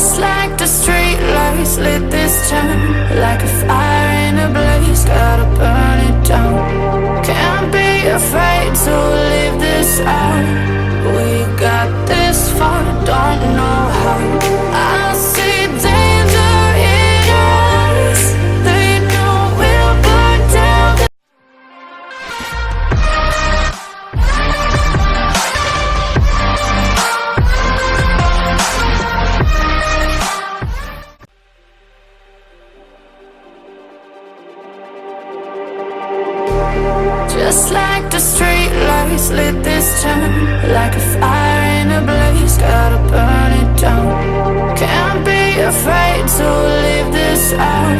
Just like the street lights lit this town, like a fire in a blaze, gotta burn it down. Can't be afraid to leave this out. We got this far, don't know how. I see danger in us. They know we'll burn down. Just like the street lights lit this town, like a fire in a blaze, gotta burn it down. Can't be afraid to leave this out.